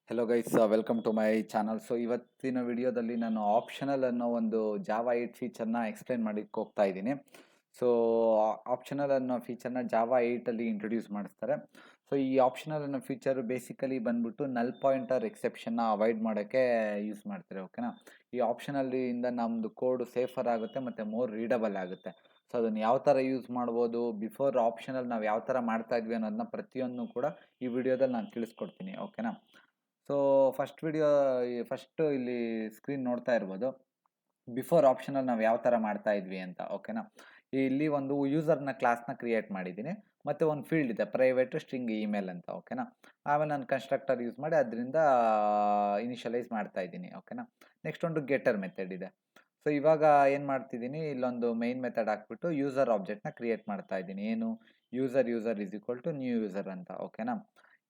Hello guys, welcome to my channel. So ಇವತ್ತಿನ ವಿಡಿಯೋದಲ್ಲಿ ನಾನು ಆಪ್ಷನಲ್ ಅನ್ನೋ ಒಂದು ಜಾವಾ 8 ಫೀಚರ್ನ ಎಕ್ಸ್ಪ್ಲೈನ್ ಮಾಡಿಕ್ಕೆ ಹೋಗ್ತಾ ಇದ್ದೀನಿ. ಸೊ ಆಪ್ಷನಲ್ ಅನ್ನೋ ಫೀಚರ್ನ ಜಾವಾ 8ಅಲ್ಲಿ ಇಂಟ್ರೊಡ್ಯೂಸ್ ಮಾಡಿಸ್ತಾರೆ. ಸೊ ಈ ಆಪ್ಷನಲ್ ಅನ್ನೋ ಫೀಚರ್ ಬೇಸಿಕಲಿ ಬಂದ್ಬಿಟ್ಟು ನಲ್ ಪಾಯಿಂಟರ್ ಎಕ್ಸೆಪ್ಷನ್ನ ಅವಾಯ್ಡ್ ಮಾಡೋಕ್ಕೆ ಯೂಸ್ ಮಾಡ್ತಾರೆ. ಓಕೆನಾ, ಈ ಆಪ್ಷನಲ್ಲಿಂದ ನಮ್ಮದು ಕೋಡ್ ಸೇಫರ್ ಆಗುತ್ತೆ ಮತ್ತು ಮೋರ್ ರೀಡಬಲ್ ಆಗುತ್ತೆ. ಸೊ ಅದನ್ನು ಯಾವ ಥರ ಯೂಸ್ ಮಾಡ್ಬೋದು, ಬಿಫೋರ್ ಆಪ್ಷನಲ್ ನಾವು ಯಾವ ಥರ ಮಾಡ್ತಾ ಇದ್ವಿ ಅನ್ನೋದನ್ನ ಪ್ರತಿಯೊಂದು ಕೂಡ ಈ ವಿಡಿಯೋದಲ್ಲಿ ನಾನು ತಿಳಿಸ್ಕೊಡ್ತೀನಿ. ಓಕೆನಾ, ಸೊ ಫಸ್ಟ್ ಇಲ್ಲಿ ಸ್ಕ್ರೀನ್ ನೋಡ್ತಾ ಇರ್ಬೋದು. ಬಿಫೋರ್ ಆಪ್ಷನಲ್ ನಾವು ಯಾವ ಥರ ಮಾಡ್ತಾ ಇದ್ವಿ ಅಂತ. ಓಕೆನಾ, ಇಲ್ಲಿ ಒಂದು ಯೂಸರ್ನ ಕ್ಲಾಸ್ನ ಕ್ರಿಯೇಟ್ ಮಾಡಿದ್ದೀನಿ ಮತ್ತು ಒಂದು ಫೀಲ್ಡ್ ಇದೆ ಪ್ರೈವೇಟ್ ಸ್ಟ್ರಿಂಗ್ ಇಮೇಲ್ ಅಂತ. ಓಕೆನಾ, ಆಮೇಲೆ ನಾನು ಕನ್ಸ್ಟ್ರಕ್ಟರ್ ಯೂಸ್ ಮಾಡಿ ಅದರಿಂದ ಇನಿಷಿಯಲೈಸ್ ಮಾಡ್ತಾ ಇದ್ದೀನಿ. ಓಕೆನಾ, ನೆಕ್ಸ್ಟ್ ಒಂದು ಗೆಟರ್ ಮೆಥಡ್ ಇದೆ. ಸೊ ಇವಾಗ ಏನು ಮಾಡ್ತಿದ್ದೀನಿ, ಇಲ್ಲೊಂದು ಮೈನ್ ಮೆಥಡ್ ಹಾಕ್ಬಿಟ್ಟು ಯೂಸರ್ ಆಬ್ಜೆಕ್ಟ್ನ ಕ್ರಿಯೇಟ್ ಮಾಡ್ತಾ ಇದ್ದೀನಿ. ಏನು, user is equal to new user ಅಂತ. ಓಕೆನಾ,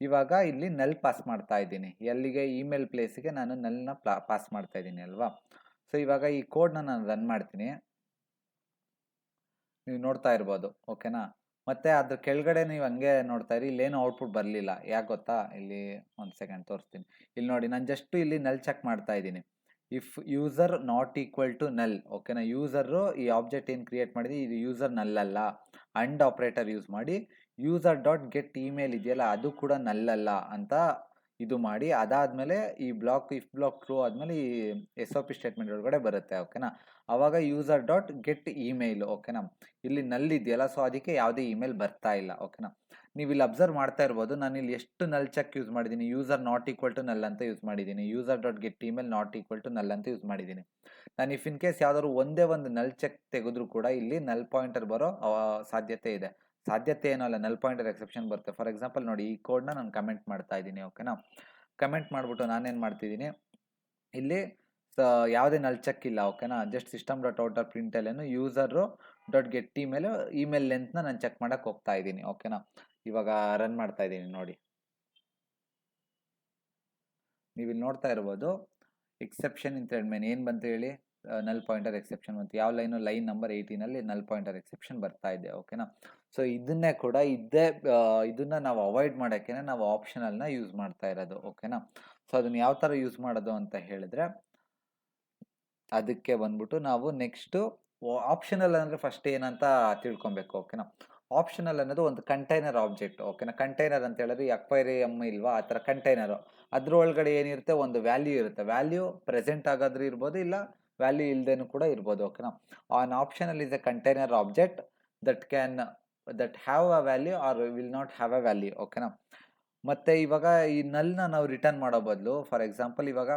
ಇವಾಗ ಇಲ್ಲಿ ನಲ್ ಪಾಸ್ ಮಾಡ್ತಾ ಇದ್ದೀನಿ. ಎಲ್ಲಿಗೆ, ಇಮೇಲ್ ಪ್ಲೇಸಿಗೆ ನಾನು ನಲ್ನ ಪಾಸ್ ಮಾಡ್ತಾ ಇದ್ದೀನಿ ಅಲ್ವಾ. ಸೊ ಇವಾಗ ಈ ಕೋಡ್ನ ನಾನು ರನ್ ಮಾಡ್ತೀನಿ, ನೀವು ನೋಡ್ತಾ ಇರ್ಬೋದು. ಓಕೆನಾ, ಮತ್ತೆ ಅದ್ರ ಕೆಳಗಡೆ ನೀವು ಹಂಗೆ ನೋಡ್ತಾ ಇರಿ, ಇಲ್ಲೇನು ಔಟ್ಪುಟ್ ಬರಲಿಲ್ಲ. ಯಾಕೆ ಗೊತ್ತಾ, ಇಲ್ಲಿ ಒಂದು ಸೆಕೆಂಡ್ ತೋರಿಸ್ತೀನಿ. ಇಲ್ಲಿ ನೋಡಿ, ನಾನು ಜಸ್ಟ್ ಇಲ್ಲಿ ನಲ್ ಚೆಕ್ ಮಾಡ್ತಾ ಇದ್ದೀನಿ. If user not equal to null. ಓಕೆನಾ, ಯೂಸರು ಈ ಆಬ್ಜೆಕ್ಟ್ ಏನು ಕ್ರಿಯೇಟ್ ಮಾಡಿದೆ ಇದು ಯೂಸರ್ ನಲ್ಲಲ್ಲ, ಅಂಡ್ ಆಪ್ರೇಟರ್ ಯೂಸ್ ಮಾಡಿ ಯೂಸರ್ ಡಾಟ್ ಗೆಟ್ ಇಮೇಲ್ ಇದೆಯಲ್ಲ ಅದು ಕೂಡ ನಲ್ಲಲ್ಲ ಅಂತ ಇದು ಮಾಡಿ, ಅದಾದಮೇಲೆ ಈ ಇಫ್ ಬ್ಲಾಕ್ ಟ್ರೂ ಆದಮೇಲೆ ಈ SOP ಸ್ಟೇಟ್ಮೆಂಟ್ ಒಳಗಡೆ ಬರುತ್ತೆ. ಓಕೆನಾ, ಆವಾಗ ಯೂಸರ್ ಡಾಟ್ ಗೆಟ್ ಇಮೇಲ್. ಓಕೆನಾ, ಇಲ್ಲಿ ನಲ್ ಇದೆಯಲ್ಲ, ಸೊ ಅದಕ್ಕೆ ಯಾವುದೇ ಇಮೇಲ್ ಬರ್ತಾ ಇಲ್ಲ. ಓಕೆನಾ, ನೀವು ಇಲ್ಲಿ ಅಬ್ಸರ್ವ್ ಮಾಡ್ತಾ ಇರ್ಬೋದು, ನಾನು ಇಲ್ಲಿ ಎಷ್ಟು ನಲ್ ಚೆಕ್ ಯೂಸ್ ಮಾಡಿದ್ದೀನಿ. User not equal to null ಅಂತ ಯೂಸ್ ಮಾಡಿದ್ದೀನಿ, user dot get email not equal to null ಅಂತ ಯೂಸ್ ಮಾಡಿದ್ದೀನಿ. ನಾನು ಇಫ್ ಇನ್ ಕೇಸ್ ಯಾವ್ದಾದ್ರು ಒಂದೇ ಒಂದು ನಲ್ ಚೆಕ್ ತೆಗೆದ್ರೂ ಕೂಡ ಇಲ್ಲಿ ನಲ್ ಪಾಯಿಂಟರ್ ಬರೋ ಸಾಧ್ಯತೆ ಇದೆ. ಸಾಧ್ಯತೆ ಏನೋ ಅಲ್ಲ, ನಲ್ ಪಾಯಿಂಟರ್ ಎಕ್ಸೆಪ್ಷನ್ ಬರುತ್ತೆ. ಫಾರ್ ಎಕ್ಸಾಂಪಲ್ ನೋಡಿ, ಈ ಕೋಡ್ನ ನಾನು ಕಮೆಂಟ್ ಮಾಡ್ತಾ ಇದ್ದೀನಿ. ಓಕೆನಾ, ಕಮೆಂಟ್ ಮಾಡಿಬಿಟ್ಟು ನಾನೇನು ಮಾಡ್ತಿದ್ದೀನಿ, ಇಲ್ಲಿ ಯಾವುದೇ ನಲ್ ಚೆಕ್ ಇಲ್ಲ. ಓಕೆನಾ, just system dot out dot print ಏನು ಯೂಸರು ಡಾಟ್ ಗೆಟ್ ಇಮೇಲ್ ಲೆಂತ್ನ ನಾನು ಚೆಕ್ ಮಾಡೋಕ್ಕೆ ಹೋಗ್ತಾ ಇದ್ದೀನಿ. ಓಕೆನಾ, ಇವಾಗ ರನ್ ಮಾಡ್ತಾ ಇದ್ದೀನಿ ನೋಡಿ, ನೀವು ಇಲ್ಲಿ ನೋಡ್ತಾ ಇರ್ಬೋದು. ಎಕ್ಸೆಪ್ಷನ್ ಇನ್ ಥ್ರೆಡ್ ಮೇನ್ ಏನು ಬಂತು ಹೇಳಿ, ನಲ್ ಪಾಯಿಂಟರ್ ಎಕ್ಸೆಪ್ಷನ್ ಬಂತು. ಯಾವ ಲೈನು, ಲೈನ್ ನಂಬರ್ 18ಅಲ್ಲಿ ನಲ್ ಪಾಯಿಂಟರ್ ಎಕ್ಸೆಪ್ಷನ್ ಬರ್ತಾ ಇದೆ. ಓಕೆನಾ, ಸೊ ಇದನ್ನೇ ಕೂಡ ಇದನ್ನ ನಾವು ಅವಾಯ್ಡ್ ಮಾಡೋಕ್ಕೆ ನಾವು ಆಪ್ಷನಲ್ನ ಯೂಸ್ ಮಾಡ್ತಾ ಇರೋದು. ಓಕೆನಾ, ಸೊ ಅದನ್ನ ಯಾವ ಥರ ಯೂಸ್ ಮಾಡೋದು ಅಂತ ಹೇಳಿದ್ರೆ, ಅದಕ್ಕೆ ಬಂದ್ಬಿಟ್ಟು ನಾವು ನೆಕ್ಸ್ಟು ಆಪ್ಷನಲ್ ಅಂದರೆ ಫಸ್ಟ್ ಏನಂತ ತಿಳ್ಕೊಬೇಕು. ಓಕೆನಾ, ಆಪ್ಷನಲ್ ಅನ್ನೋದು ಒಂದು ಕಂಟೈನರ್ ಆಬ್ಜೆಕ್ಟ್. ಓಕೆನಾ, ಕಂಟೈನರ್ ಅಂತ ಹೇಳಿದ್ರೆ ಅಕ್ವೈರಿಯಮ್ ಇಲ್ವಾ, ಆ ಥರ ಕಂಟೈನರು. ಅದ್ರೊಳಗಡೆ ಏನಿರುತ್ತೆ, ಒಂದು ವ್ಯಾಲ್ಯೂ ಇರುತ್ತೆ. ವ್ಯಾಲ್ಯೂ ಪ್ರೆಸೆಂಟ್ ಆಗಾದ್ರೂ ಇರ್ಬೋದು, ಇಲ್ಲ ವ್ಯಾಲ್ಯೂ ಇಲ್ದೇನೂ ಕೂಡ ಇರ್ಬೋದು. ಓಕೆನಾ, an optional is a container object that have a value or will not have a value. ಓಕೆನಾ, ಮತ್ತೆ ಇವಾಗ ಈ ನಲ್ನ ನಾವು ರಿಟರ್ನ್ ಮಾಡೋ ಬದಲು, ಫಾರ್ ಎಕ್ಸಾಂಪಲ್ ಇವಾಗ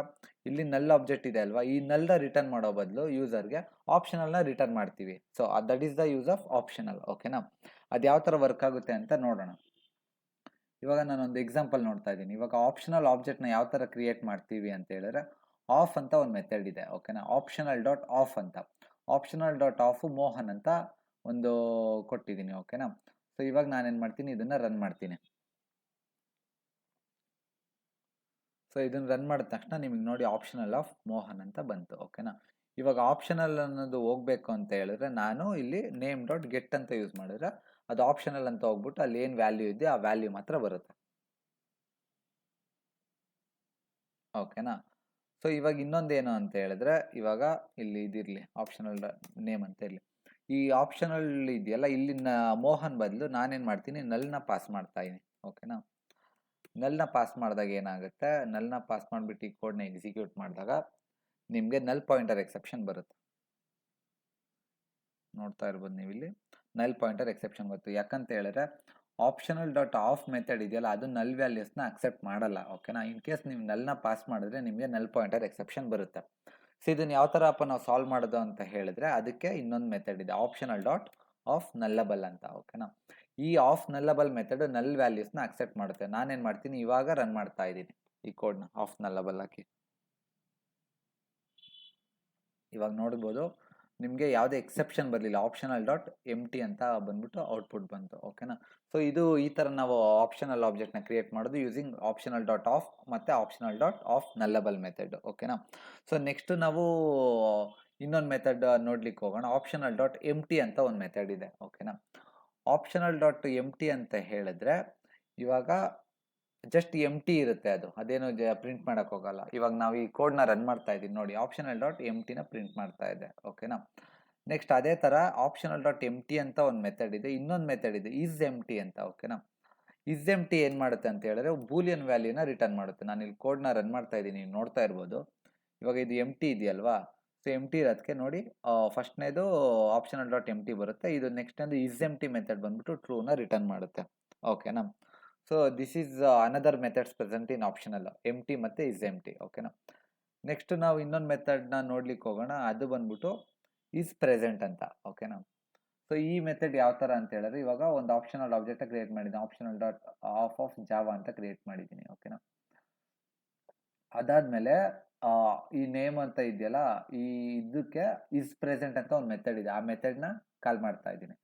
ಇಲ್ಲಿ ನಲ್ ಆಬ್ಜೆಕ್ಟ್ ಇದೆ ಅಲ್ವಾ, ಈ ನಲ್ನ ರಿಟರ್ನ್ ಮಾಡೋ ಬದಲು ಯೂಸರ್ಗೆ ಆಪ್ಷನಲ್ನ ರಿಟರ್ನ್ ಮಾಡ್ತೀವಿ. So that is the use of optional. ಓಕೆನಾ, ಅದು ಯಾವ ಥರ ವರ್ಕ್ ಆಗುತ್ತೆ ಅಂತ ನೋಡೋಣ. ಇವಾಗ ನಾನೊಂದು ಎಕ್ಸಾಂಪಲ್ ನೋಡ್ತಾ ಇದ್ದೀನಿ. ಇವಾಗ ಆಪ್ಷನಲ್ ಆಬ್ಜೆಕ್ಟ್ನ ಯಾವ ಥರ ಕ್ರಿಯೇಟ್ ಮಾಡ್ತೀವಿ ಅಂತ ಹೇಳಿದ್ರೆ, ಆಫ್ ಅಂತ ಒಂದು ಮೆಥಡ್ ಇದೆ. ಓಕೆನಾ, ಆಪ್ಷನಲ್ ಡಾಟ್ ಆಫ್ ಅಂತ, ಆಪ್ಷನಲ್ ಡಾಟ್ ಆಫ್ ಮೋಹನ್ ಅಂತ ಒಂದು ಕೊಟ್ಟಿದ್ದೀನಿ. ಓಕೆನಾ, ಸೊ ಇವಾಗ ನಾನೇನು ಮಾಡ್ತೀನಿ, ಇದನ್ನು ರನ್ ಮಾಡ್ತೀನಿ. ಸೊ ಇದನ್ನು ರನ್ ಮಾಡಿದ ತಕ್ಷಣ ನಿಮಗೆ ನೋಡಿ ಆಪ್ಷನಲ್ ಆಫ್ ಮೋಹನ್ ಅಂತ ಬಂತು. ಓಕೆನಾ, ಇವಾಗ ಆಪ್ಷನಲ್ ಅನ್ನೋದು ಹೋಗ್ಬೇಕು ಅಂತ ಹೇಳಿದ್ರೆ ನಾನು ಇಲ್ಲಿ ನೇಮ್ ಡಾಟ್ ಗೆಟ್ ಅಂತ ಯೂಸ್ ಮಾಡಿದ್ರೆ ಅದು ಆಪ್ಷನಲ್ ಅಂತ ಹೋಗ್ಬಿಟ್ಟು ಅಲ್ಲಿ ಏನು ವ್ಯಾಲ್ಯೂ ಇದೆ ಆ ವ್ಯಾಲ್ಯೂ ಮಾತ್ರ ಬರುತ್ತೆ. ಓಕೆನಾ, ಸೊ ಇವಾಗ ಇನ್ನೊಂದೇನು ಅಂತ ಹೇಳಿದ್ರೆ, ಇವಾಗ ಇಲ್ಲಿ ಇದಿರಲಿ ಆಪ್ಷನಲ್ ನೇಮ್ ಅಂತ ಇರಲಿ. ಈ ಆಪ್ಷನಲ್ ಇದೆಯಲ್ಲ, ಇಲ್ಲಿನ ಮೋಹನ್ ಬದಲು ನಾನೇನು ಮಾಡ್ತೀನಿ, ನಲ್ನ ಪಾಸ್ ಮಾಡ್ತಾ ಇದ್ದೀನಿ. ಓಕೆನಾ, ನಲ್ನ ಪಾಸ್ ಮಾಡಿದಾಗ ಏನಾಗುತ್ತೆ, ನಲ್ನ ಪಾಸ್ ಮಾಡಿಬಿಟ್ಟು ಈ ಕೋಡ್ನ ಎಕ್ಸಿಕ್ಯೂಟ್ ಮಾಡಿದಾಗ ನಿಮಗೆ ನಲ್ ಪಾಯಿಂಟರ್ ಎಕ್ಸೆಪ್ಷನ್ ಬರುತ್ತೆ. ನೋಡ್ತಾ ಇರ್ಬೋದು ನೀವು ಇಲ್ಲಿ ನಲ್ ಪಾಯಿಂಟರ್ ಎಕ್ಸೆಪ್ಷನ್ ಬರುತ್ತೆ. ಯಾಕಂತ ಹೇಳಿದ್ರೆ ಆಪ್ಷನಲ್ ಡಾಟ್ ಆಫ್ ಮೆಥಡ್ ಇದೆಯಲ್ಲ, ಅದು ನಲ್ ವ್ಯಾಲ್ಯೂಸ್ನ ಅಕ್ಸೆಪ್ಟ್ ಮಾಡಲ್ಲ. ಓಕೆನಾ, ಇನ್ ಕೇಸ್ ನೀವು ನಲ್ನ ಪಾಸ್ ಮಾಡಿದ್ರೆ ನಿಮಗೆ ನಲ್ ಪಾಯಿಂಟರ್ ಎಕ್ಸೆಪ್ಷನ್ ಬರುತ್ತೆ. ಸೊ ಇದನ್ನು ಯಾವ ಥರ ನಾವು ಸಾಲ್ವ್ ಮಾಡೋದು ಅಂತ ಹೇಳಿದ್ರೆ, ಅದಕ್ಕೆ ಇನ್ನೊಂದು ಮೆಥಡ್ ಇದೆ, ಆಪ್ಷನಲ್ ಡಾಟ್ ಆಫ್ ನಲ್ಲಬಲ್ ಅಂತ. ಓಕೆನಾ, ಈ ಆಫ್ ನಲ್ಲಬಲ್ ಮೆಥಡ್ ನಲ್ ವ್ಯಾಲ್ಯೂಸ್ನ ಅಕ್ಸೆಪ್ಟ್ ಮಾಡುತ್ತೆ. ನಾನೇನು ಮಾಡ್ತೀನಿ, ಇವಾಗ ರನ್ ಮಾಡ್ತಾ ಇದ್ದೀನಿ ಈ ಕೋಡ್ನ ಆಫ್ ನಲ್ಲಬಲ್ ಹಾಕಿ. ಇವಾಗ ನೋಡ್ಬೋದು ನಿಮಗೆ ಯಾವುದೇ ಎಕ್ಸೆಪ್ಷನ್ ಬರಲಿಲ್ಲ, ಆಪ್ಷನಲ್ ಡಾಟ್ ಎಂಟಿ ಅಂತ ಬಂದ್ಬಿಟ್ಟು ಔಟ್ಪುಟ್ ಬಂತು. ಓಕೆನಾ, ಸೊ ಇದು ಈ ಥರ ನಾವು ಆಪ್ಷನಲ್ ಆಬ್ಜೆಕ್ಟ್ನ ಕ್ರಿಯೇಟ್ ಮಾಡೋದು ಯೂಸಿಂಗ್ ಆಪ್ಷನಲ್ ಡಾಟ್ ಆಫ್ ಮತ್ತು ಆಪ್ಷನಲ್ ಡಾಟ್ ಆಫ್ ನಲ್ಲಬಲ್ ಮೆಥಡ್. ಓಕೆನಾ, ಸೊ ನೆಕ್ಸ್ಟ್ ನಾವು ಇನ್ನೊಂದು ಮೆಥಡ್ ನೋಡ್ಲಿಕ್ಕೆ ಹೋಗೋಣ. ಆಪ್ಷನಲ್ ಡಾಟ್ ಎಂಟಿ ಅಂತ ಒಂದು ಮೆಥಡ್ ಇದೆ. ಓಕೆನಾ, ಆಪ್ಷನಲ್ ಡಾಟ್ ಎಂಟಿ ಅಂತ ಹೇಳಿದ್ರೆ, ಇವಾಗ ಜಸ್ಟ್ ಎಂಟಿ ಇರುತ್ತೆ ಅದು, ಅದೇನು ಪ್ರಿಂಟ್ ಮಾಡಕ್ ಹೋಗಲ್ಲ. ಇವಾಗ ನಾವು ಈ ಕೋಡ್ನ ರನ್ ಮಾಡ್ತಾ ಇದ್ದೀವಿ ನೋಡಿ, ಆಪ್ಷನಲ್ ಡಾಟ್ ಎಮ್ ಟಿನ ಪ್ರಿಂಟ್ ಮಾಡ್ತಾ ಇದೆ. ಓಕೆನಾ. ನೆಕ್ಸ್ಟ್ ಅದೇ ತರ ಆಪ್ಷನಲ್ ಡಾಟ್ ಎಮ್ ಟಿ ಅಂತ ಒಂದು ಮೆಥಡ್ ಇದೆ, ಇನ್ನೊಂದು ಮೆಥಡ್ ಇದೆ ಇಸ್ ಎಮ್ ಟಿ ಅಂತ. ಓಕೆನಾ. ಇಸ್ ಎಮ್ ಟಿ ಏನ್ ಮಾಡುತ್ತೆ ಅಂತ ಹೇಳಿದ್ರೆ ಬೂಲಿಯನ್ ವ್ಯಾಲ್ಯೂನ ರಿಟರ್ನ್ ಮಾಡುತ್ತೆ. ನಾನು ಇಲ್ಲಿ ಕೋಡ್ನ ರನ್ ಮಾಡ್ತಾ ಇದ್ದೀನಿ, ನೀವು ನೋಡ್ತಾ ಇರ್ಬೋದು. ಇವಾಗ ಇದು ಎಮ್ ಟಿ ಇದೆಯಲ್ವಾ, ಸೊ ಎಮ್ ಟಿ ಇರೋದಕ್ಕೆ ನೋಡಿ ಫಸ್ಟ್ನೇದು ಆಪ್ಷನಲ್ ಡಾಟ್ ಎಮ್ ಟಿ ಬರುತ್ತೆ, ಇದು ನೆಕ್ಸ್ಟ್ ಒಂದು ಇಸ್ ಎಮ್ ಟಿ ಮೆಥಡ್ ಬಂದ್ಬಿಟ್ಟು ಟ್ರೂನ ರಿಟರ್ನ್ ಮಾಡುತ್ತೆ. ಓಕೆನಾ. So this is another methods present in optional M T ಮತ್ತೆ ಇಸ್ ಎಮ್ ಟಿ. ಓಕೆನಾ. ನೆಕ್ಸ್ಟ್ ನಾವು ಇನ್ನೊಂದು ಮೆಥಡ್ನ ನೋಡ್ಲಿಕ್ಕೆ ಹೋಗೋಣ, ಅದು ಬಂದ್ಬಿಟ್ಟು ಈಸ್ ಪ್ರೆಸೆಂಟ್ ಅಂತ. ಓಕೆನಾ. ಸೊ ಈ ಮೆಥಡ್ ಯಾವ ತರ ಅಂತ ಹೇಳಿದ್ರೆ, ಇವಾಗ ಒಂದು ಆಪ್ಷನಲ್ ಆಬ್ಜೆಕ್ಟ್ ಕ್ರಿಯೇಟ್ ಮಾಡಿದ್ದೀನಿ, ಆಪ್ಷನಲ್ ಡಾಟ್ ಆಫ್ ಜಾವಾ ಅಂತ ಕ್ರಿಯೇಟ್ ಮಾಡಿದ್ದೀನಿ. ಓಕೆನಾ. ಅದಾದ್ಮೇಲೆ ಈ ನೇಮ್ ಅಂತ ಇದೆಯಲ್ಲ, ಈ ಇದಕ್ಕೆ ಇಸ್ ಪ್ರೆಸೆಂಟ್ ಅಂತ ಒಂದು ಮೆಥಡ್ ಇದೆ, ಆ ಮೆಥಡ್ನ ಕಾಲ್ ಮಾಡ್ತಾ ಇದ್ದೀನಿ.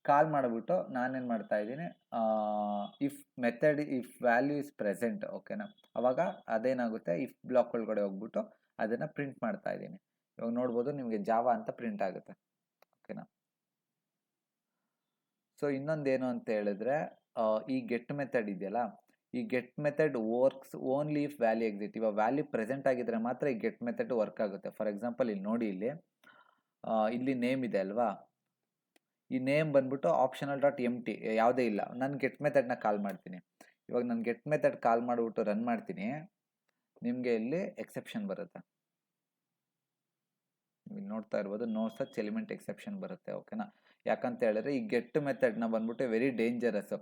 ಕಾಲ್ ಮಾಡಿಬಿಟ್ಟು ನಾನೇನು ಮಾಡ್ತಾ ಇದ್ದೀನಿ, if method if value is present. ಓಕೆನಾ. ಅವಾಗ ಅದೇನಾಗುತ್ತೆ, ಇಫ್ ಬ್ಲಾಕ್ ಒಳಗಡೆ ಹೋಗ್ಬಿಟ್ಟು ಅದನ್ನು ಪ್ರಿಂಟ್ ಮಾಡ್ತಾ ಇದ್ದೀನಿ. ಇವಾಗ ನೋಡ್ಬೋದು ನಿಮಗೆ ಜಾವಾ ಅಂತ ಪ್ರಿಂಟ್ ಆಗುತ್ತೆ. ಓಕೆನಾ. ಸೊ ಇನ್ನೊಂದೇನು ಅಂತ ಹೇಳಿದ್ರೆ, ಈ ಗೆಟ್ ಮೆಥಡ್ ಇದೆಯಲ್ಲ, ಈ get method works only if value exit. ಇವಾಗ ವ್ಯಾಲ್ಯೂ ಪ್ರೆಸೆಂಟ್ ಆಗಿದ್ರೆ ಮಾತ್ರ ಈ ಗೆಟ್ ಮೆಥಡ್ ವರ್ಕ್ ಆಗುತ್ತೆ. ಫಾರ್ ಎಕ್ಸಾಂಪಲ್ ಇಲ್ಲಿ ನೋಡಿ, ಇಲ್ಲಿ ನೇಮ್ ಇದೆ ಅಲ್ವಾ, ಈ ನೇಮ್ ಬಂದ್ಬಿಟ್ಟು ಆಪ್ಷನಲ್ ಡಾಟ್ ಎಮ್ ಟಿ ಯಾವುದೇ ಇಲ್ಲ, ನಾನು ಗೆಟ್ ಮೆಥಡ್ನ ಕಾಲ್ ಮಾಡ್ತೀನಿ. ಇವಾಗ ನಾನು ಗೆಟ್ ಮೆಥಡ್ ಕಾಲ್ ಮಾಡಿಬಿಟ್ಟು ರನ್ ಮಾಡ್ತೀನಿ, ನಿಮಗೆ ಇಲ್ಲಿ ಎಕ್ಸೆಪ್ಷನ್ ಬರುತ್ತೆ. ನೀವು ನೋಡ್ತಾ ಇರ್ಬೋದು, ನೋ ಸಚ್ ಎಲಿಮೆಂಟ್ ಎಕ್ಸೆಪ್ಷನ್ ಬರುತ್ತೆ. ಓಕೆನಾ. ಯಾಕಂತ ಹೇಳಿದ್ರೆ ಈ ಗೆಟ್ ಮೆಥಡ್ನ ಬಂದ್ಬಿಟ್ಟು ವೆರಿ ಡೇಂಜರಸ್.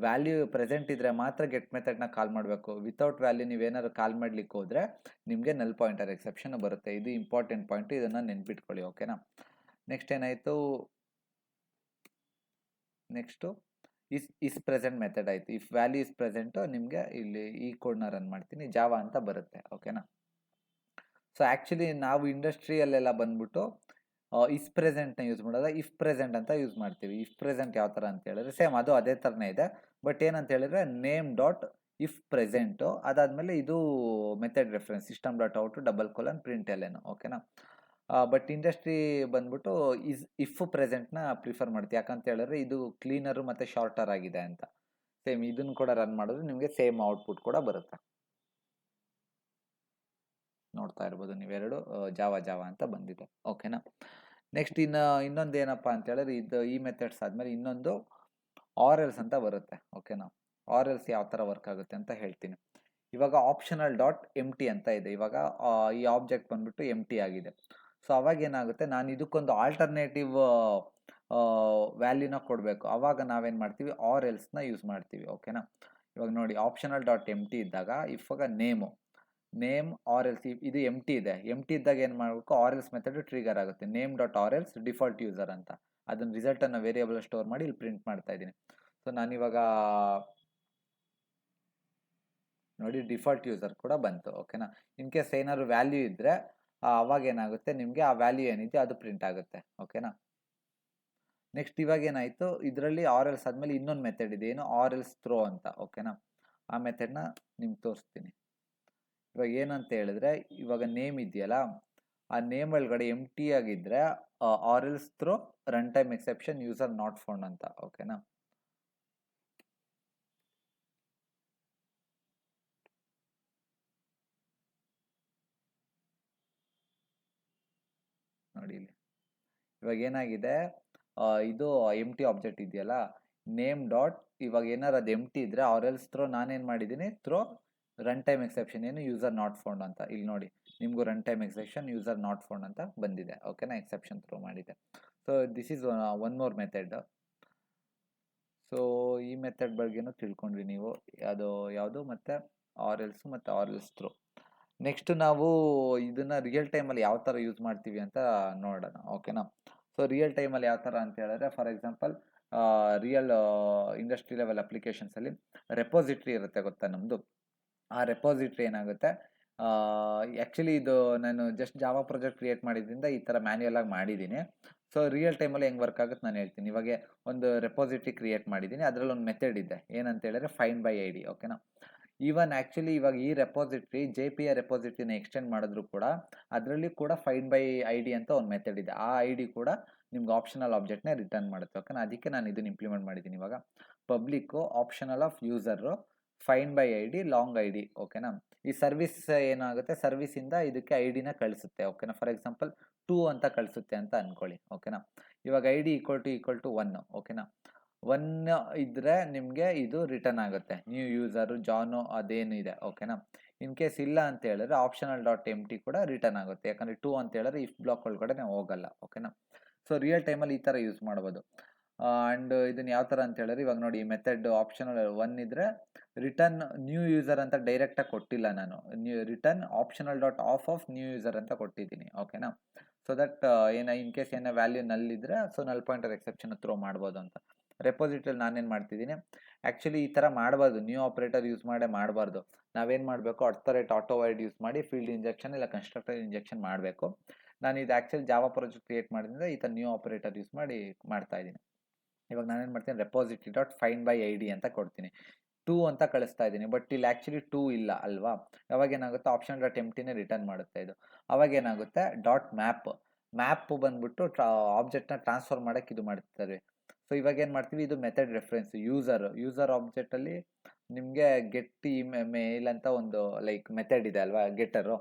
ವ್ಯಾಲ್ಯೂ ಪ್ರೆಸೆಂಟ್ ಇದ್ರೆ ಮಾತ್ರ ಗೆಟ್ ಮೆಥಡ್ನ ಕಾಲ್ ಮಾಡಬೇಕು. ವಿತೌಟ್ ವ್ಯಾಲ್ಯೂ ನೀವೇನಾದ್ರು ಕಾಲ್ ಮಾಡ್ಲಿಕ್ಕೆ ಹೋದ್ರೆ ನಿಮಗೆ ನಲ್ ಪಾಯಿಂಟರ್ ಎಕ್ಸೆಪ್ಷನ್ ಬರುತ್ತೆ. ಇದು ಇಂಪಾರ್ಟೆಂಟ್ ಪಾಯಿಂಟ್, ಇದನ್ನ ನೆನ್ಪಿಟ್ಕೊಳ್ಳಿ. ಓಕೆನಾ. ನೆಕ್ಸ್ಟ್ ಏನಾಯ್ತು, ನೆಕ್ಸ್ಟು ಇಸ್ ಪ್ರೆಸೆಂಟ್ ಮೆಥಡ್ ಆಯ್ತು. ಇಫ್ ವ್ಯಾಲ್ಯೂ ಇಸ್ ಪ್ರೆಸೆಂಟ್ ನಿಮಗೆ ಇಲ್ಲಿ ಈ ಕೋಡ್ನ ರನ್ ಮಾಡ್ತೀನಿ, ಜಾವಾ ಅಂತ ಬರುತ್ತೆ. ಓಕೆನಾ. ಸೊ ಆ್ಯಕ್ಚುಲಿ ನಾವು ಇಂಡಸ್ಟ್ರಿಯಲ್ಲೆಲ್ಲ ಬಂದ್ಬಿಟ್ಟು ಇಸ್ ಪ್ರೆಸೆಂಟ್ನ ಯೂಸ್ ಮಾಡೋದ ಇಫ್ ಪ್ರೆಸೆಂಟ್ ಅಂತ ಯೂಸ್ ಮಾಡ್ತೀವಿ. ಇಫ್ ಪ್ರೆಸೆಂಟ್ ಯಾವ ಥರ ಅಂತ ಹೇಳಿದ್ರೆ ಸೇಮ್ ಅದು ಅದೇ ಥರನೇ ಇದೆ, ಬಟ್ ಏನಂತ ಹೇಳಿದ್ರೆ ನೇಮ್ ಡಾಟ್ ಇಫ್ ಪ್ರೆಸೆಂಟು, ಅದಾದಮೇಲೆ ಇದು method reference system dot out double colon print ಎಲ್ಲೇನು. ಓಕೆನಾ. ಬಟ್ ಇಂಡಸ್ಟ್ರಿ ಬಂದ್ಬಿಟ್ಟು ಇಫ್ ಪ್ರೆಸೆಂಟ್ನ ಪ್ರಿಫರ್ ಮಾಡ್ತೀವಿ, ಯಾಕಂತ ಹೇಳಿದ್ರೆ ಇದು ಕ್ಲೀನರು ಮತ್ತು ಶಾರ್ಟರ್ ಆಗಿದೆ ಅಂತ. ಸೇಮ್ ಇದನ್ನು ಕೂಡ ರನ್ ಮಾಡಿದ್ರೆ ನಿಮಗೆ ಸೇಮ್ ಔಟ್ಪುಟ್ ಕೂಡ ಬರುತ್ತೆ. ನೋಡ್ತಾ ಇರ್ಬೋದು ನೀವೆರಡು ಜಾವಾ ಅಂತ ಬಂದಿದೆ. ಓಕೆನಾ. ನೆಕ್ಸ್ಟ್ ಇನ್ನೊಂದು ಏನಪ್ಪ ಅಂತ ಹೇಳಿದ್ರೆ, ಈ ಮೆಥಡ್ಸ್ ಆದಮೇಲೆ ಇನ್ನೊಂದು ಆರ್ ಎಲ್ಸ್ ಅಂತ ಬರುತ್ತೆ. ಓಕೆನಾ. ಆರ್ ಎಲ್ಸ್ ಯಾವ ಥರ ವರ್ಕ್ ಆಗುತ್ತೆ ಅಂತ ಹೇಳ್ತೀನಿ. ಇವಾಗ ಆಪ್ಷನಲ್ ಡಾಟ್ ಎಮ್ ಟಿ ಅಂತ ಇದೆ, ಇವಾಗ ಈ ಆಬ್ಜೆಕ್ಟ್ ಬಂದ್ಬಿಟ್ಟು ಎಮ್ ಟಿ ಆಗಿದೆ. ಸೊ ಅವಾಗ ಏನಾಗುತ್ತೆ, ನಾನು ಇದಕ್ಕೊಂದು ಆಲ್ಟರ್ನೇಟಿವ್ ವ್ಯಾಲ್ಯೂನ ಕೊಡಬೇಕು. ಅವಾಗ ನಾವೇನು ಮಾಡ್ತೀವಿ, ಆರ್ ಎಲ್ಸ್ನ ಯೂಸ್ ಮಾಡ್ತೀವಿ. ಓಕೆನಾ. ಇವಾಗ ನೋಡಿ, ಆಪ್ಷನಲ್ ಡಾಟ್ ಎಮ್ ಟಿ ಇದ್ದಾಗ ಇವಾಗ ನೇಮ್ ಆರ್ ಎಲ್ಸ್, ಇದು ಎಮ್ ಟಿ ಇದೆ, ಎಮ್ ಟಿ ಇದ್ದಾಗ ಏನು ಮಾಡಬೇಕು, ಆರ್ ಎಲ್ಸ್ ಮೆಥಡ್ ಟ್ರಿಗರ್ ಆಗುತ್ತೆ. Name dot or else default user ಅಂತ, ಅದನ್ನ ರಿಸಲ್ಟನ್ನು ವೇರಿಯಬಲ್ ಸ್ಟೋರ್ ಮಾಡಿ ಇಲ್ಲಿ ಪ್ರಿಂಟ್ ಮಾಡ್ತಾ ಇದ್ದೀನಿ. ಸೊ ನಾನಿವಾಗ ನೋಡಿ ಡಿಫಾಲ್ಟ್ ಯೂಸರ್ ಕೂಡ ಬಂತು. ಓಕೆನಾ. ಇನ್ ಕೇಸ್ ಏನಾದ್ರು ವ್ಯಾಲ್ಯೂ ಇದ್ದರೆ ಅವಾಗ ಏನಾಗುತ್ತೆ, ನಿಮಗೆ ಆ ವ್ಯಾಲ್ಯೂ ಏನಿದೆ ಅದು ಪ್ರಿಂಟ್ ಆಗುತ್ತೆ. ಓಕೆನಾ. ನೆಕ್ಸ್ಟ್ ಇವಾಗ ಏನಾಯಿತು, ಇದರಲ್ಲಿ ಆರ್ ಎಲ್ಸ್ ಆದಮೇಲೆ ಇನ್ನೊಂದು ಮೆಥಡ್ ಇದೆ, ಏನು ಆರ್ ಎಲ್ಸ್ ಥ್ರೋ ಅಂತ. ಓಕೆನಾ. ಆ ಮೆಥಡ್ನ ನಿಮ್ಗೆ ತೋರಿಸ್ತೀನಿ. ಇವಾಗ ಏನಂತ ಹೇಳಿದ್ರೆ, ಇವಾಗ ನೇಮ್ ಇದೆಯಲ್ಲ, ಆ ನೇಮ್ ಒಳಗಡೆ ಎಮ್ ಟಿ ಆಗಿದ್ರೆ or else throw run time exception user not found ಅಂತ. ಓಕೆನಾ. ನೋಡಿ ಇಲ್ಲಿ ಇವಾಗ ಏನಾಗಿದೆ, ಇದು ಎಮ್ ಟಿ ಆಬ್ಜೆಕ್ಟ್ ಇದೆಯಲ್ಲ, ನೇಮ್ ಡಾಟ್ ಇವಾಗ ಏನಾರು ಅದು ಎಮ್ ಟಿ ಇದ್ರೆ ಆರ್ ಎಲ್ಸ್ ಥ್ರೋ ನಾನೇನು ಮಾಡಿದ್ದೀನಿ, ಥ್ರೋ ರನ್ ಟೈಮ್ ಎಕ್ಸೆಪ್ಷನ್ ಏನು ಯೂಸರ್ ನಾಟ್ ಫೌಂಡ್ ಅಂತ. ಇಲ್ಲಿ ನೋಡಿ ನಿಮಗೂ run time exception user not found ಅಂತ ಬಂದಿದೆ. ಓಕೆನಾ. ಎಕ್ಸೆಪ್ಷನ್ ಥ್ರೋ ಮಾಡಿದೆ. So this is one more method. So ಈ ಮೆಥಡ್ ಬಗ್ಗೆನೂ ತಿಳ್ಕೊಂಡ್ರಿ ನೀವು, ಅದು ಯಾವುದು ಮತ್ತು ಆರ್ ಎಲ್ಸು ಮತ್ತು ಆರ್ ಎಲ್ಸ್ ಥ್ರೋ. ನೆಕ್ಸ್ಟ್ ನಾವು ಇದನ್ನು ರಿಯಲ್ ಟೈಮಲ್ಲಿ ಯಾವ ಥರ ಯೂಸ್ ಮಾಡ್ತೀವಿ ಅಂತ ನೋಡೋಣ. ಓಕೆನಾ. ಸೊ ರಿಯಲ್ ಟೈಮಲ್ಲಿ ಯಾವ ಥರ ಅಂತ ಹೇಳಿದ್ರೆ, for example real industry level ಅಪ್ಲಿಕೇಶನ್ಸಲ್ಲಿ ರೆಪೋಸಿಟ್ರಿ ಇರುತ್ತೆ ಗೊತ್ತಾ ನಮ್ಮದು. ಆ ರೆಪೋಸಿಟ್ರಿ ಏನಾಗುತ್ತೆ, ಆ್ಯಕ್ಚುಲಿ ಇದು ನಾನು ಜಸ್ಟ್ ಜಾವಾ ಪ್ರಾಜೆಕ್ಟ್ ಕ್ರಿಯೇಟ್ ಮಾಡಿದ್ರಿಂದ ಈ ಥರ ಮ್ಯಾನ್ಯಲ್ ಆಗಿ ಮಾಡಿದ್ದೀನಿ. ಸೊ ರಿಯಲ್ ಟೈಮಲ್ಲಿ ಹೆಂಗೆ ವರ್ಕ್ ಆಗುತ್ತೆ ನಾನು ಹೇಳ್ತೀನಿ. ಇವಾಗ ಒಂದು ರೆಪೋಸಿಟ್ರಿ ಕ್ರಿಯೇಟ್ ಮಾಡಿದ್ದೀನಿ, ಅದರಲ್ಲಿ ಒಂದು ಮೆಥಡ್ ಇದೆ, ಏನಂತ ಹೇಳಿದ್ರೆ ಫೈಂಡ್ ಬೈ ಐ ಡಿ. ಓಕೆನಾ. ಈವನ್ ಆ್ಯಕ್ಚುಲಿ ಇವಾಗ ಈ ರೆಪೋಸಿಟ್ರಿ ಜೆ ಪಿ ಐ ರೆಪೋಸಿಟ್ರಿನ ಎಕ್ಸ್ಟೆಂಡ್ ಮಾಡಿದ್ರು ಕೂಡ ಅದರಲ್ಲಿ ಕೂಡ ಫೈಂಡ್ ಬೈ ಐ ಡಿ ಅಂತ ಒಂದು ಮೆಥಡ್ ಇದೆ. ಆ ಐ ಡಿ ಕೂಡ ನಿಮ್ಗೆ ಆಪ್ಷನಲ್ ಆಬ್ಜೆಕ್ಟ್ನೇ ರಿಟರ್ನ್ ಮಾಡುತ್ತೆ. ಓಕೆನಾ. ಅದಕ್ಕೆ ನಾನು ಇದನ್ನು ಇಂಪ್ಲಿಮೆಂಟ್ ಮಾಡಿದ್ದೀನಿ. ಇವಾಗ public optional of user find by I D long I D ಓಕೆನಾ. ಈ ಸರ್ವಿಸ್ ಏನಾಗುತ್ತೆ, ಸರ್ವಿಸಿಂದ ಇದಕ್ಕೆ ಐ ಡಿನ ಕಳಿಸುತ್ತೆ ಓಕೆನಾ. ಫಾರ್ ಎಕ್ಸಾಂಪಲ್ 2 ಅಂತ ಕಳಿಸುತ್ತೆ ಅಂತ ಅನ್ಕೊಳ್ಳಿ ಓಕೆನಾ. ಇವಾಗ ಐ ಡಿ ಈಕ್ವಲ್ ಟು 1 ಓಕೆನಾ. 1 ಇದ್ದರೆ ನಿಮಗೆ ಇದು ರಿಟರ್ನ್ ಆಗುತ್ತೆ, ನ್ಯೂ ಯೂಸರು ಜಾನು ಅದೇನು ಇದೆ ಓಕೆನಾ. ಇನ್ ಕೇಸ್ ಇಲ್ಲ ಅಂತ ಹೇಳಿದ್ರೆ ಆಪ್ಷನಲ್ ಡಾಟ್ ಎಮ್ ಟಿ ಕೂಡ ರಿಟರ್ನ್ ಆಗುತ್ತೆ, ಯಾಕಂದರೆ 2 ಅಂತ ಹೇಳಿದ್ರೆ ಇಫ್ ಬ್ಲಾಕ್ ಒಳಗಡೆ ನಾವು ಹೋಗಲ್ಲ ಓಕೆನಾ. ಸೊ ರಿಯಲ್ ಟೈಮಲ್ಲಿ ಈ ಥರ ಯೂಸ್ ಮಾಡ್ಬೋದು. ಆ್ಯಂಡ್ ಇದನ್ನು ಯಾವ ಥರ ಅಂತ ಹೇಳಿದ್ರೆ ಇವಾಗ ನೋಡಿ, ಈ ಮೆಥಡ್ ಆಪ್ಷನಲ್ 1 ಇದ್ದರೆ ರಿಟರ್ನ್ ನ್ಯೂ ಯೂಸರ್ ಅಂತ ಡೈರೆಕ್ಟಾಗಿ ಕೊಟ್ಟಿಲ್ಲ ನಾನು, return optional dot of new user ಅಂತ ಕೊಟ್ಟಿದ್ದೀನಿ ಓಕೆನಾ. ಸೊ ದಟ್ ಇನ್ ಕೇಸ್ ಏನೋ ವ್ಯಾಲ್ಯೂ ನಲ್ಲಿದ್ದರೆ ಸೊ ನಲ್ ಪಾಯಿಂಟರ್ ಎಕ್ಸೆಪ್ಷನ್ ಥ್ರೋ ಮಾಡ್ಬೋದು ಅಂತ. ರೆಪೋಸಿಟರಿಲಿ ನಾನೇನು ಮಾಡ್ತಿದ್ದೀನಿ, ಆ್ಯಕ್ಚುಲಿ ಈ ಥರ ಮಾಡಬಾರ್ದು, ನ್ಯೂ ಆಪ್ರೇಟರ್ ಯೂಸ್ ಮಾಡಬಾರ್ದು. ನಾವೇನು ಮಾಡಬೇಕು, ಆಟೋ ವೈಡ್ ಯೂಸ್ ಮಾಡಿ ಫೀಲ್ಡ್ ಇಂಜೆಕ್ಷನ್ ಇಲ್ಲ ಕನ್ಸ್ಟ್ರಕ್ಟರ್ ಇಂಜೆಕ್ಷನ್ ಮಾಡಬೇಕು. ನಾನು ಇದು ಆ್ಯಕ್ಚುಲಿ ಜಾವಾ ಪ್ರಾಜೆಕ್ಟ್ ಕ್ರಿಯೇಟ್ ಮಾಡಿದ್ರೆ ಈ ಥರ ನ್ಯೂ ಆಪ್ರೇಟರ್ ಯೂಸ್ ಮಾಡಿ ಮಾಡ್ತಾ ಇದ್ದೀನಿ. ಇವಾಗ ನಾನೇನು ಮಾಡ್ತೀನಿ, repository dot find by I D ಅಂತ ಕೊಡ್ತೀನಿ, 2 ಅಂತ ಕಳಿಸ್ತಾ ಇದ್ದೀನಿ. ಬಟ್ ಇಲ್ಲಿ ಆ್ಯಕ್ಚುಲಿ 2 ಇಲ್ಲ ಅಲ್ವಾ. ಅವಾಗೇನಾಗುತ್ತೆ, ಆಪ್ಷನ್ ಡಾಟ್ ಎಮ್ ಟಿನೇ ರಿಟರ್ನ್ ಮಾಡುತ್ತೆ ಇದು. ಅವಾಗೇನಾಗುತ್ತೆ, ಡಾಟ್ ಮ್ಯಾಪ್ ಬಂದ್ಬಿಟ್ಟು ಆಬ್ಜೆಕ್ಟ್ನ ಟ್ರಾನ್ಸ್ಫರ್ ಮಾಡೋಕ್ಕೆ ಇದು ಮಾಡ್ತಾರೆ. ಸೊ ಇವಾಗ ಏನು ಮಾಡ್ತೀವಿ, ಇದು ಮೆಥಡ್ ರೆಫರೆನ್ಸ್ ಯೂಸರ್ ಆಬ್ಜೆಕ್ಟಲ್ಲಿ ನಿಮಗೆ ಗೆಟ್ ಮೇಲ್ ಅಂತ ಒಂದು ಲೈಕ್ ಮೆಥಡ್ ಇದೆ ಅಲ್ವಾ, ಗೆಟರು.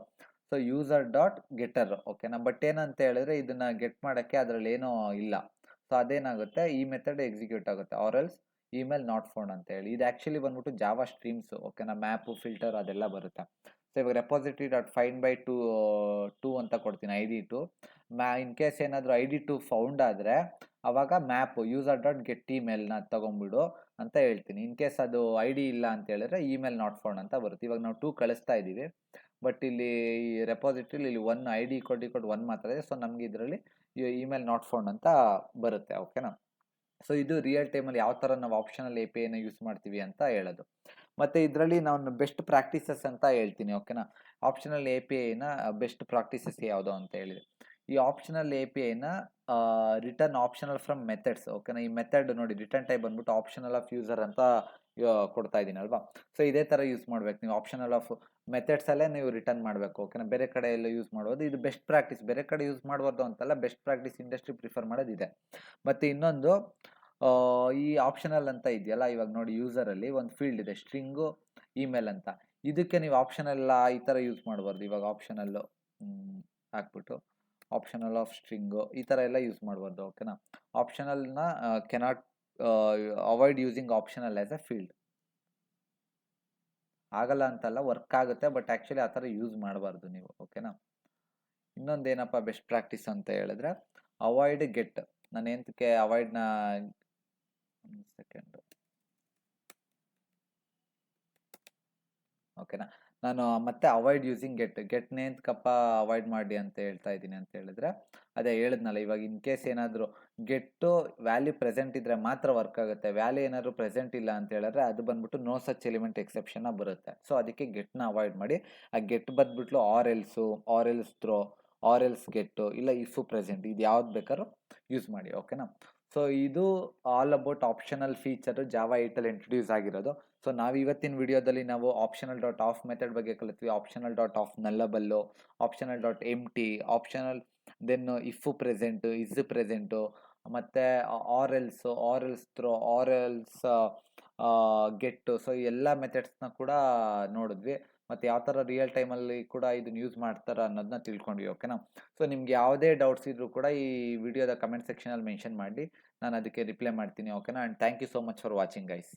ಸೊ ಯೂಸರ್ ಡಾಟ್ ಗೆಟರ್ ಓಕೆನಾ. ಬಟ್ ಏನಂತ ಹೇಳಿದ್ರೆ ಇದನ್ನು ಗೆಟ್ ಮಾಡೋಕ್ಕೆ ಅದರಲ್ಲಿ ಏನೋ ಇಲ್ಲ. ಸೊ ಅದೇನಾಗುತ್ತೆ, ಈ ಮೆಥಡ್ ಎಕ್ಸಿಕ್ಯೂಟ್ ಆಗುತ್ತೆ, or else email not found ಅಂತ ಹೇಳಿ. ಇದು ಆ್ಯಕ್ಚುಲಿ ಬಂದ್ಬಿಟ್ಟು ಜಾವಾ ಸ್ಟ್ರೀಮ್ಸು ಓಕೆನಾ, ಮ್ಯಾಪು ಫಿಲ್ಟರ್ ಅದೆಲ್ಲ ಬರುತ್ತೆ. ಸೊ ಇವಾಗ repository dot find by to ಅಂತ ಕೊಡ್ತೀನಿ, ಐ ಡಿ 2. ಇನ್ ಕೇಸ್ ಏನಾದರೂ ಐ ಡಿ 2 ಫೌಂಡ್ ಆದರೆ ಆವಾಗ ಮ್ಯಾಪು ಯೂಸರ್ ಡಾಟ್ ಗೆಟ್ ಇಮೇಲ್ನ ತೊಗೊಂಬಿಡು ಅಂತ ಹೇಳ್ತೀನಿ. ಇನ್ ಕೇಸ್ ಅದು ಐ ಡಿ ಇಲ್ಲ ಅಂತ ಹೇಳಿದ್ರೆ ಇಮೇಲ್ ನಾಟ್ ಫೌಂಡ್ ಅಂತ ಬರುತ್ತೆ. ಇವಾಗ ನಾವು 2 ಕಳಿಸ್ತಾ ಇದ್ದೀವಿ, ಬಟ್ ಇಲ್ಲಿ ಈ ರೆಪೋಸಿಟ್ರಿಲಿ ಇಲ್ಲಿ 1 ಐ ಡಿ ಈಕ್ವಲ್ 1 ಮಾತ್ರ ಇದೆ. ಸೊ ನಮಗೆ ಇದರಲ್ಲಿ ಇಮೇಲ್ ನಾಟ್ ಫೌಂಡ್ ಅಂತ ಬರುತ್ತೆ ಓಕೆನಾ. ಸೊ ಇದು ರಿಯಲ್ ಟೈಮಲ್ಲಿ ಯಾವ ಥರ ನಾವು ಆಪ್ಷನಲ್ ಎ ಪಿ ಐನ ಯೂಸ್ ಮಾಡ್ತೀವಿ ಅಂತ ಹೇಳೋದು. ಮತ್ತು ಇದರಲ್ಲಿ ನಾನು ಬೆಸ್ಟ್ ಪ್ರಾಕ್ಟೀಸಸ್ ಅಂತ ಹೇಳ್ತೀನಿ ಓಕೆನಾ. ಆಪ್ಷನಲ್ ಎ ಪಿ ಐನ ಬೆಸ್ಟ್ ಪ್ರಾಕ್ಟೀಸಸ್ ಯಾವುದು ಅಂತ ಹೇಳಿದೆ. ಈ ಆಪ್ಷನಲ್ ಎ ಪಿ ಐನ ರಿಟರ್ನ್ ಆಪ್ಷನಲ್ ಫ್ರಮ್ ಮೆಥಡ್ಸ್ ಓಕೆನಾ. ಈ ಮೆಥಡ್ ನೋಡಿ, ರಿಟರ್ನ್ ಟೈಪ್ ಬಂದ್ಬಿಟ್ಟು ಆಪ್ಷನಲ್ ಆಫ್ ಯೂಸರ್ ಅಂತ ಕೊಡ್ತಾ ಇದ್ದೀನಿ ಅಲ್ವಾ. ಸೊ ಇದೇ ಥರ ಯೂಸ್ ಮಾಡ್ಬೇಕು ನೀವು, ಆಪ್ಷನಲ್ ಆಫ್ ಮೆಥಡ್ಸಲ್ಲೇ ನೀವು ರಿಟರ್ನ್ ಮಾಡಬೇಕು ಓಕೆನಾ. ಬೇರೆ ಕಡೆ ಎಲ್ಲ ಯೂಸ್ ಮಾಡ್ಬೋದು, ಇದು ಬೆಸ್ಟ್ ಪ್ರಾಕ್ಟೀಸ್. ಬೇರೆ ಕಡೆ ಯೂಸ್ ಮಾಡ್ಬಾರ್ದು ಅಂತಲ್ಲ, ಬೆಸ್ಟ್ ಪ್ರಾಕ್ಟೀಸ್ ಇಂಡಸ್ಟ್ರಿ ಪ್ರಿಫರ್ ಮಾಡೋದಿದೆ. ಮತ್ತು ಇನ್ನೊಂದು ಈ ಆಪ್ಷನಲ್ ಅಂತ ಇದೆಯಲ್ಲ, ಇವಾಗ ನೋಡಿ ಯೂಸರಲ್ಲಿ ಒಂದು ಫೀಲ್ಡ್ ಇದೆ ಸ್ಟ್ರಿಂಗು ಇಮೇಲ್ ಅಂತ, ಇದಕ್ಕೆ ನೀವು ಆಪ್ಷನಲ್ಲ ಈ ಥರ ಯೂಸ್ ಮಾಡಬಾರ್ದು. ಇವಾಗ ಆಪ್ಷನಲ್ಲು ಹಾಕ್ಬಿಟ್ಟು ಆಪ್ಷನಲ್ ಆಫ್ ಸ್ಟ್ರಿಂಗು ಈ ಥರ ಎಲ್ಲ ಯೂಸ್ ಮಾಡಬಾರ್ದು ಓಕೆನಾ. ಆಪ್ಷನಲ್ನ cannot avoid using optional as a field. ಆಗಲ್ಲ ಅಂತಲ್ಲ, ವರ್ಕ್ ಆಗುತ್ತೆ, ಬಟ್ ಆ್ಯಕ್ಚುಲಿ ಆ ಥರ ಯೂಸ್ ಮಾಡಬಾರ್ದು ನೀವು ಓಕೆನಾ. ಇನ್ನೊಂದೇನಪ್ಪ ಬೆಸ್ಟ್ ಪ್ರಾಕ್ಟೀಸ್ ಅಂತ ಹೇಳಿದ್ರೆ ಅವಾಯ್ಡ್ ಗೆಟ್. ನಾನು ಎಂತಕ್ಕೆ ಅವಾಯ್ಡ್ನ ಸೆಕೆಂಡು ಓಕೆನಾ. ನಾನು ಮತ್ತೆ ಅವಾಯ್ಡ್ ಯೂಸಿಂಗ್ ಗೆಟ್ನೇ ಎಂತಕ್ಕಪ್ಪ ಅವಾಯ್ಡ್ ಮಾಡಿ ಅಂತ ಹೇಳ್ತಾ ಇದ್ದೀನಿ ಅಂತ ಹೇಳಿದ್ರೆ, ಅದೇ ಹೇಳಿದ್ನಲ್ಲ, ಇವಾಗ ಇನ್ ಕೇಸ್ ಏನಾದರೂ ಗೆಟ್ಟು ವ್ಯಾಲ್ಯೂ ಪ್ರೆಸೆಂಟ್ ಇದ್ದರೆ ಮಾತ್ರ ವರ್ಕ್ ಆಗುತ್ತೆ. ವ್ಯಾಲ್ಯೂ ಏನಾದರೂ ಪ್ರೆಸೆಂಟ್ ಇಲ್ಲ ಅಂತ ಹೇಳಿದ್ರೆ ಅದು ಬಂದ್ಬಿಟ್ಟು ನೋ ಸಚ್ ಎಲಿಮೆಂಟ್ ಎಕ್ಸೆಪ್ಷನ್ ಬರುತ್ತೆ. ಸೊ ಅದಕ್ಕೆ ಗೆಟ್ನ ಅವಾಯ್ಡ್ ಮಾಡಿ. ಆ ಗೆಟ್ ಬಂದ್ಬಿಟ್ಟು or else throw, or else get, ಇಲ್ಲ ಇಫು ಪ್ರೆಸೆಂಟ್, ಇದು ಯಾವ್ದು ಬೇಕಾದ್ರೂ ಯೂಸ್ ಮಾಡಿ ಓಕೆನಾ. ಸೊ ಇದು all about optional feature Java 8ಅಲ್ಲಿ ಇಂಟ್ರೊಡ್ಯೂಸ್ ಆಗಿರೋದು. ಸೊ ನಾವು ಇವತ್ತಿನ ವಿಡಿಯೋದಲ್ಲಿ ನಾವು ಆಪ್ಷನಲ್ ಡಾಟ್ ಆಫ್ ಮೆಥಡ್ ಬಗ್ಗೆ ಕಲಿತ್ವಿ, optional dot of nullable, optional dot empty, optional then if present, is present, ಮತ್ತು or else throw, or else get. So ಎಲ್ಲ ಮೆಥಡ್ಸ್ನ ಕೂಡ ನೋಡಿದ್ವಿ, ಮತ್ತು ಯಾವ ಥರ ರಿಯಲ್ ಟೈಮಲ್ಲಿ ಕೂಡ ಇದನ್ನ ಯೂಸ್ ಮಾಡ್ತಾರೆ ಅನ್ನೋದನ್ನ ತಿಳ್ಕೊಂಡ್ವಿ ಓಕೆನಾ. ಸೊ ನಿಮ್ಗೆ ಯಾವುದೇ ಡೌಟ್ಸ್ ಇದ್ದರೂ ಕೂಡ ಈ ವಿಡಿಯೋದ ಕಮೆಂಟ್ ಸೆಕ್ಷನಲ್ಲಿ ಮೆನ್ಷನ್ ಮಾಡಿ, ನಾನು ಅದಕ್ಕೆ ರಿಪ್ಲೈ ಮಾಡ್ತೀನಿ ಓಕೆನಾ. And thank you so much for watching guys.